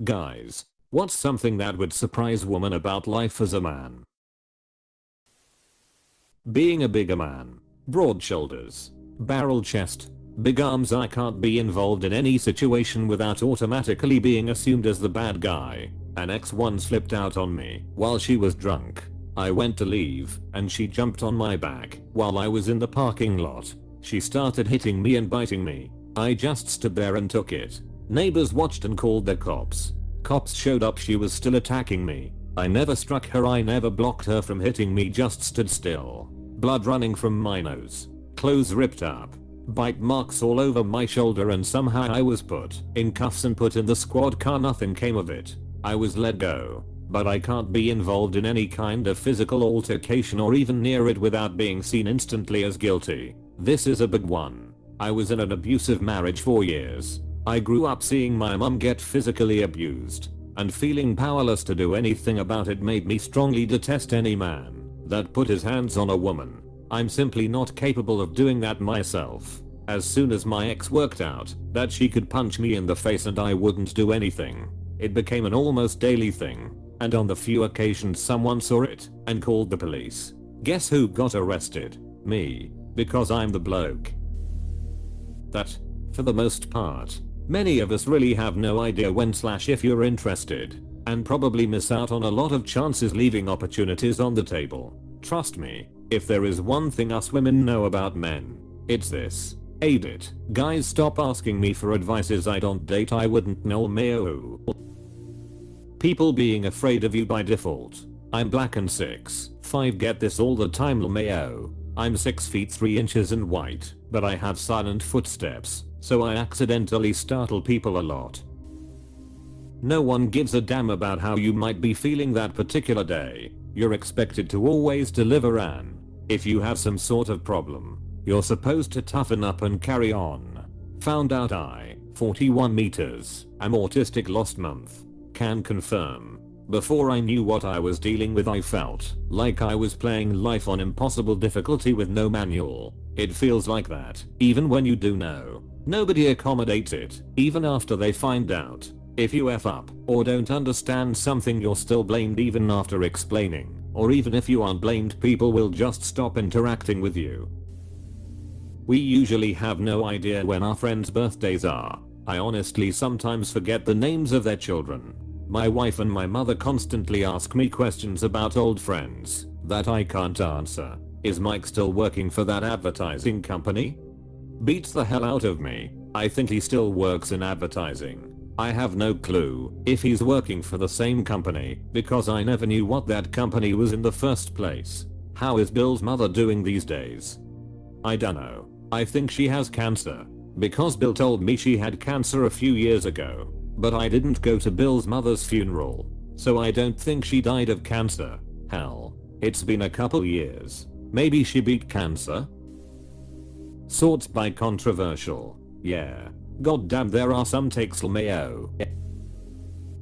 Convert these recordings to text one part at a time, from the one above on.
Guys, what's something that would surprise women about life as a man? Being a bigger man. Broad shoulders. Barrel chest. Big arms. I can't be involved in any situation without automatically being assumed as the bad guy. An ex once flipped out on me while she was drunk. I went to leave and she jumped on my back while I was in the parking lot. She started hitting me and biting me. I just stood there and took it. Neighbors watched and called the cops. Cops showed up. She was still attacking me. I never struck her. I never blocked her from hitting me, just stood still. Blood running from my nose. Clothes ripped up. Bite marks all over my shoulder, and somehow I was put in cuffs and put in the squad car. Nothing came of it. I was let go. But I can't be involved in any kind of physical altercation or even near it without being seen instantly as guilty. This is a big one. I was in an abusive marriage for years. I grew up seeing my mum get physically abused, and feeling powerless to do anything about it made me strongly detest any man that put his hands on a woman. I'm simply not capable of doing that myself. As soon as my ex worked out that she could punch me in the face and I wouldn't do anything, it became an almost daily thing, and on the few occasions someone saw it and called the police, guess who got arrested? Me. Because I'm the bloke. That, for the most part, many of us really have no idea when/if you're interested, and probably miss out on a lot of chances, leaving opportunities on the table. Trust me, if there is one thing us women know about men, it's this. Aid it. Guys, stop asking me for advices I don't date. I wouldn't know me. People being afraid of you by default. I'm black and 6'5". Get this all the time. LMAO. I'm 6 feet 3 inches and white, but I have silent footsteps, so I accidentally startle people a lot. No one gives a damn about how you might be feeling that particular day. You're expected to always deliver, and if you have some sort of problem, you're supposed to toughen up and carry on. Found out I, 41 meters, am autistic last month. Can confirm. Before I knew what I was dealing with, I felt like I was playing life on impossible difficulty with no manual. It feels like that, even when you do know. Nobody accommodates it, even after they find out. If you F up, or don't understand something, you're still blamed even after explaining. Or even if you aren't blamed, people will just stop interacting with you. We usually have no idea when our friends' birthdays are. I honestly sometimes forget the names of their children. My wife and my mother constantly ask me questions about old friends that I can't answer. Is Mike still working for that advertising company? Beats the hell out of me. I think he still works in advertising. I have no clue if he's working for the same company because I never knew what that company was in the first place. How is Bill's mother doing these days? I dunno. I think she has cancer, because Bill told me she had cancer a few years ago. But I didn't go to Bill's mother's funeral, so I don't think she died of cancer. Hell, it's been a couple years. Maybe she beat cancer? Sorts by controversial. Yeah. Goddamn, there are some takes. LMAO.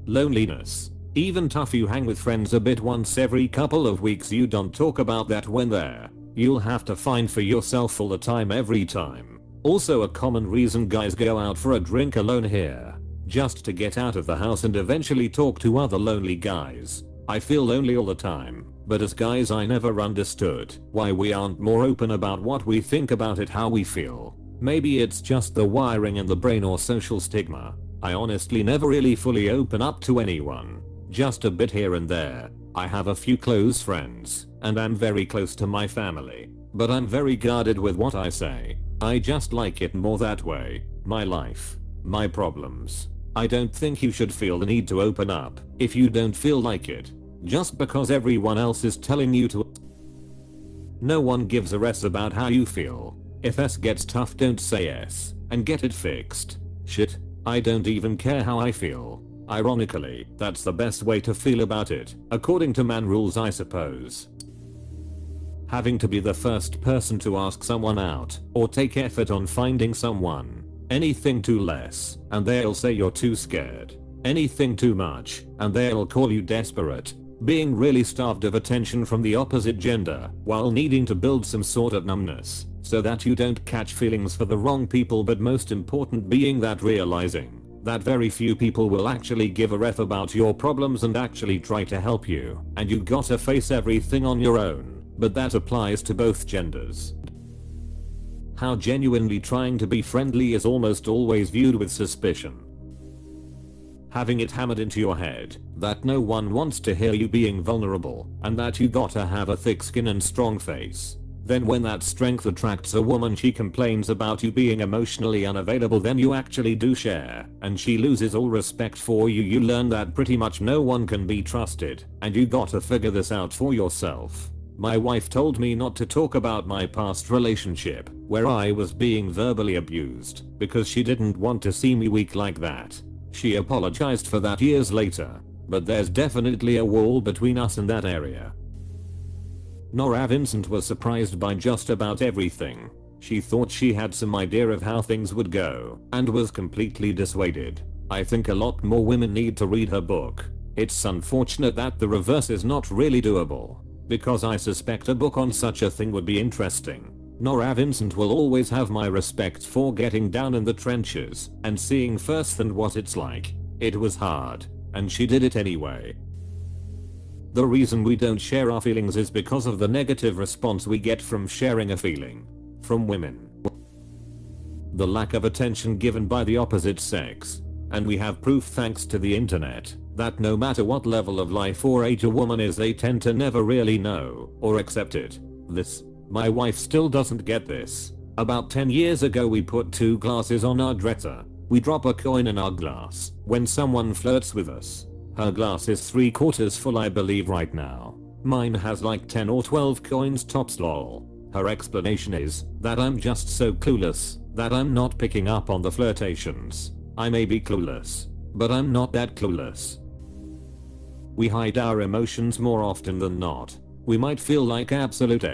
Loneliness. Even tough you hang with friends a bit once every couple of weeks, you don't talk about that when they're. You'll have to find for yourself all the time, every time. Also a common reason guys go out for a drink alone here. Just to get out of the house and eventually talk to other lonely guys. I feel lonely all the time, but as guys I never understood why we aren't more open about what we think about it, how we feel. Maybe it's just the wiring in the brain or social stigma. I honestly never really fully open up to anyone. Just a bit here and there. I have a few close friends, and I'm very close to my family, but I'm very guarded with what I say. I just like it more that way. My life. My problems. I don't think you should feel the need to open up if you don't feel like it, just because everyone else is telling you to. No one gives a rest about how you feel. If S gets tough, don't say S and get it fixed. Shit, I don't even care how I feel. Ironically, that's the best way to feel about it, according to man rules, I suppose. Having to be the first person to ask someone out or take effort on finding someone. Anything too less, and they'll say you're too scared. Anything too much, and they'll call you desperate. Being really starved of attention from the opposite gender, while needing to build some sort of numbness, so that you don't catch feelings for the wrong people, but most important being that realizing that very few people will actually give a ref about your problems and actually try to help you, and you gotta face everything on your own, but that applies to both genders. How genuinely trying to be friendly is almost always viewed with suspicion. Having it hammered into your head that no one wants to hear you being vulnerable and that you gotta have a thick skin and strong face. Then when that strength attracts a woman, she complains about you being emotionally unavailable, then you actually do share and she loses all respect for you. You learn that pretty much no one can be trusted and you gotta figure this out for yourself. My wife told me not to talk about my past relationship where I was being verbally abused because she didn't want to see me weak like that. She apologized for that years later, but there's definitely a wall between us in that area. Nora Vincent was surprised by just about everything. She thought she had some idea of how things would go and was completely dissuaded. I think a lot more women need to read her book. It's unfortunate that the reverse is not really doable, because I suspect a book on such a thing would be interesting. Nora Vincent will always have my respect for getting down in the trenches and seeing firsthand what it's like. It was hard, and she did it anyway. The reason we don't share our feelings is because of the negative response we get from sharing a feeling from women. The lack of attention given by the opposite sex. And we have proof, thanks to the internet, that no matter what level of life or age a woman is, they tend to never really know or accept it. My wife still doesn't get this. About 10 years ago we put 2 glasses on our dresser. We drop a coin in our glass when someone flirts with us. Her glass is 3/4 full, I believe, right now. Mine has like 10 or 12 coins tops, lol. Her explanation is that I'm just so clueless that I'm not picking up on the flirtations. I may be clueless, but I'm not that clueless. We hide our emotions more often than not. We might feel like absolute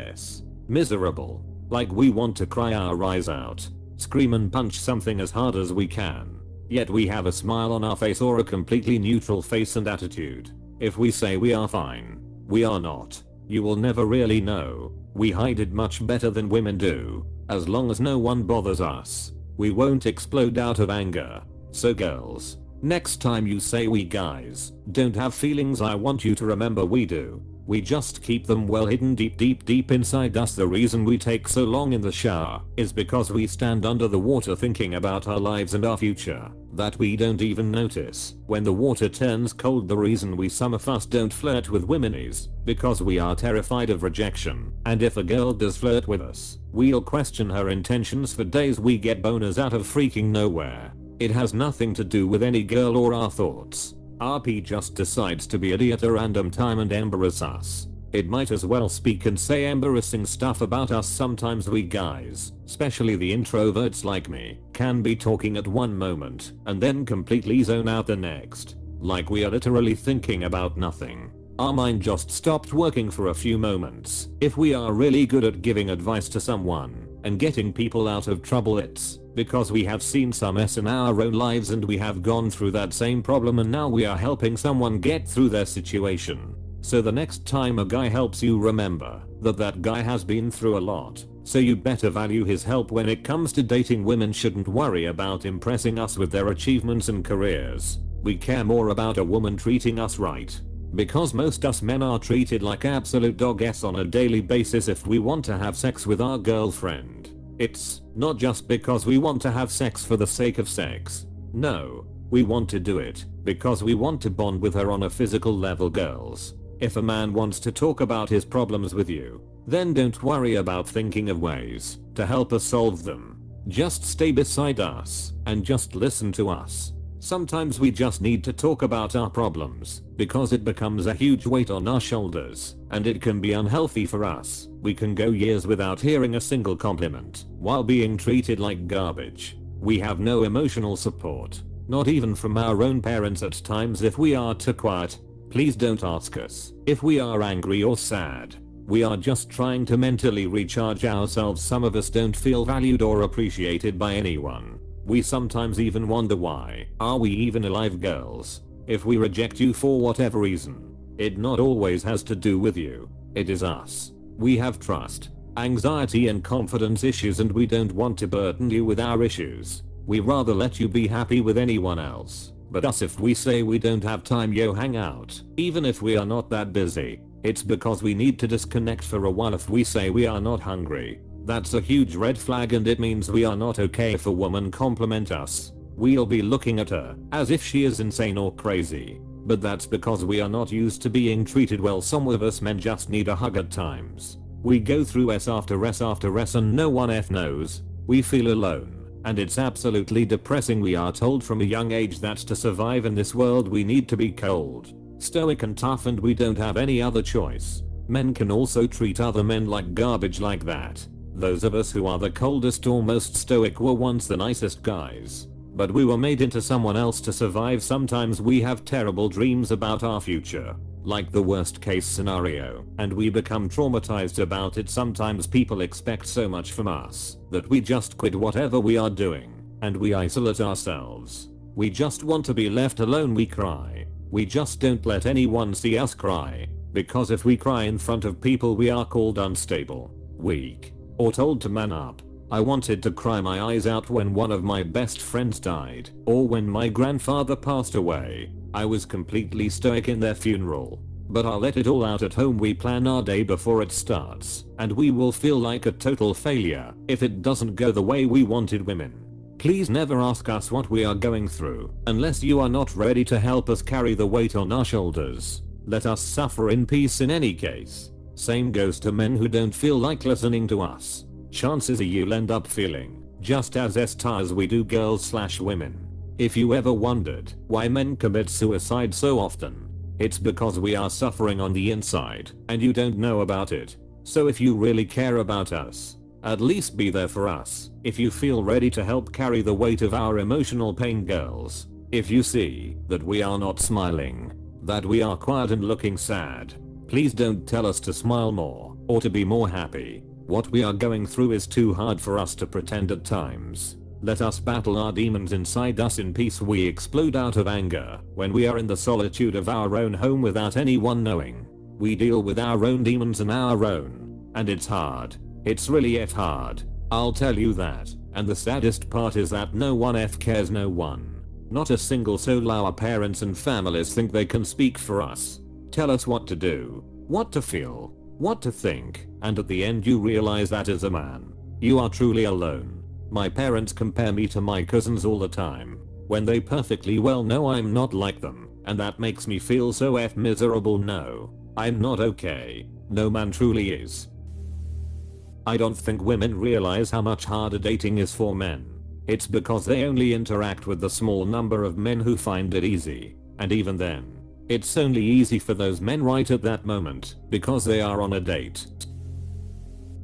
miserable, like we want to cry our eyes out, scream and punch something as hard as we can. Yet we have a smile on our face or a completely neutral face and attitude. If we say we are fine, we are not. You will never really know. We hide it much better than women do. As long as no one bothers us, we won't explode out of anger. So girls, next time you say we guys don't have feelings, I want you to remember we do. We just keep them well hidden deep inside us. The reason we take so long in the shower is because we stand under the water thinking about our lives and our future that we don't even notice when the water turns cold. The reason some of us don't flirt with women is because we are terrified of rejection, and if a girl does flirt with us, we'll question her intentions for days. We get boners out of freaking nowhere. It has nothing to do with any girl or our thoughts. RP just decides to be idiot at a random time and embarrass us. It might as well speak and say embarrassing stuff about us. Sometimes we guys, especially the introverts like me, can be talking at one moment and then completely zone out the next. Like we are literally thinking about nothing. Our mind just stopped working for a few moments. If we are really good at giving advice to someone and getting people out of trouble, it's because we have seen some mess in our own lives and we have gone through that same problem, and now we are helping someone get through their situation. So the next time a guy helps you, remember that guy has been through a lot. So you better value his help. When it comes to dating, women shouldn't worry about impressing us with their achievements and careers. We care more about a woman treating us right. Because most us men are treated like absolute dog s on a daily basis. If we want to have sex with our girlfriend, it's not just because we want to have sex for the sake of sex. No, we want to do it because we want to bond with her on a physical level. Girls, if a man wants to talk about his problems with you, then don't worry about thinking of ways to help us solve them. Just stay beside us and just listen to us. Sometimes we just need to talk about our problems because it becomes a huge weight on our shoulders and it can be unhealthy for us. We can go years without hearing a single compliment while being treated like garbage. We have no emotional support, not even from our own parents at times. If we are too quiet, please don't ask us if we are angry or sad. We are just trying to mentally recharge ourselves. Some of us don't feel valued or appreciated by anyone. We sometimes even wonder, why are we even alive? Girls, if we reject you for whatever reason, it not always has to do with you. It is us. We have trust, anxiety and confidence issues, and we don't want to burden you with our issues. We rather let you be happy with anyone else. But us, if we say we don't have time, yo, hang out. Even if we are not that busy, it's because we need to disconnect for a while. If we say we are not hungry, that's a huge red flag, and it means we are not okay if a woman compliment us. We'll be looking at her as if she is insane or crazy. But that's because we are not used to being treated well. Some of us men just need a hug at times. We go through S after S after S and no one knows. We feel alone. And it's absolutely depressing. We are told from a young age that to survive in this world we need to be cold, stoic and tough, and we don't have any other choice. Men can also treat other men like garbage like that. Those of us who are the coldest or most stoic were once the nicest guys. But we were made into someone else to survive. Sometimes we have terrible dreams about our future, like the worst case scenario, and we become traumatized about it. Sometimes people expect so much from us that we just quit whatever we are doing, and we isolate ourselves. We just want to be left alone. We cry. We just don't let anyone see us cry, because if we cry in front of people we are called unstable, weak, or told to man up. I wanted to cry my eyes out when one of my best friends died, or when my grandfather passed away. I was completely stoic in their funeral. But I'll let it all out at home. We plan our day before it starts, and we will feel like a total failure if it doesn't go the way we wanted. Women, please never ask us what we are going through unless you are not ready to help us carry the weight on our shoulders. Let us suffer in peace in any case. Same goes to men who don't feel like listening to us. Chances are you'll end up feeling just as as we do, girls/women. If you ever wondered why men commit suicide so often, it's because we are suffering on the inside and you don't know about it. So if you really care about us, at least be there for us. If you feel ready to help carry the weight of our emotional pain, girls, if you see that we are not smiling, that we are quiet and looking sad, please don't tell us to smile more or to be more happy. What we are going through is too hard for us to pretend at times. Let us battle our demons inside us in peace. We explode out of anger when we are in the solitude of our own home without anyone knowing. We deal with our own demons on our own, and it's hard. It's really hard. I'll tell you that. And the saddest part is that no one cares. No one. Not a single soul. Our parents and families think they can speak for us, tell us what to do, what to feel, what to think, and at the end you realize that as a man, you are truly alone. My parents compare me to my cousins all the time, when they perfectly well know I'm not like them, and that makes me feel so miserable. No, I'm not okay. No man truly is. I don't think women realize how much harder dating is for men. It's because they only interact with the small number of men who find it easy, and even then, it's only easy for those men right at that moment because they are on a date.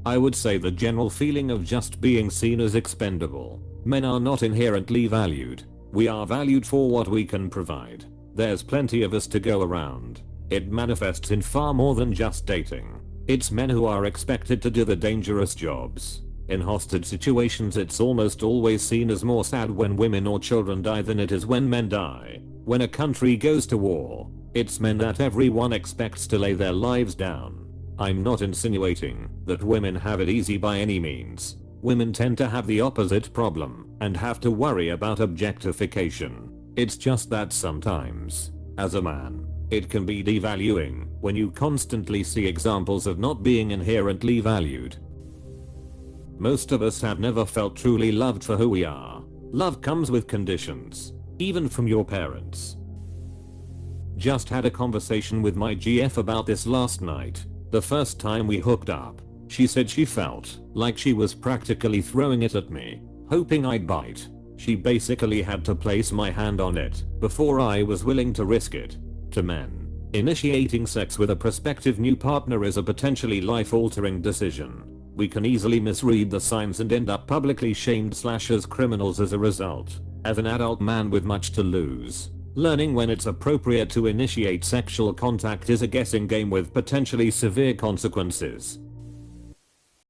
I would say the general feeling of just being seen as expendable. Men are not inherently valued. We are valued for what we can provide. There's plenty of us to go around. It manifests in far more than just dating. It's men who are expected to do the dangerous jobs. In hostage situations, it's almost always seen as more sad when women or children die than it is when men die. When a country goes to war, it's men that everyone expects to lay their lives down. I'm not insinuating that women have it easy by any means. Women tend to have the opposite problem and have to worry about objectification. It's just that sometimes, as a man, it can be devaluing when you constantly see examples of not being inherently valued. Most of us have never felt truly loved for who we are. Love comes with conditions, even from your parents. Just had a conversation with my GF about this last night. The first time we hooked up, she said she felt like she was practically throwing it at me, hoping I'd bite. She basically had to place my hand on it before I was willing to risk it. To men, initiating sex with a prospective new partner is a potentially life-altering decision. We can easily misread the signs and end up publicly shamed / as criminals as a result. As an adult man with much to lose, learning when it's appropriate to initiate sexual contact is a guessing game with potentially severe consequences.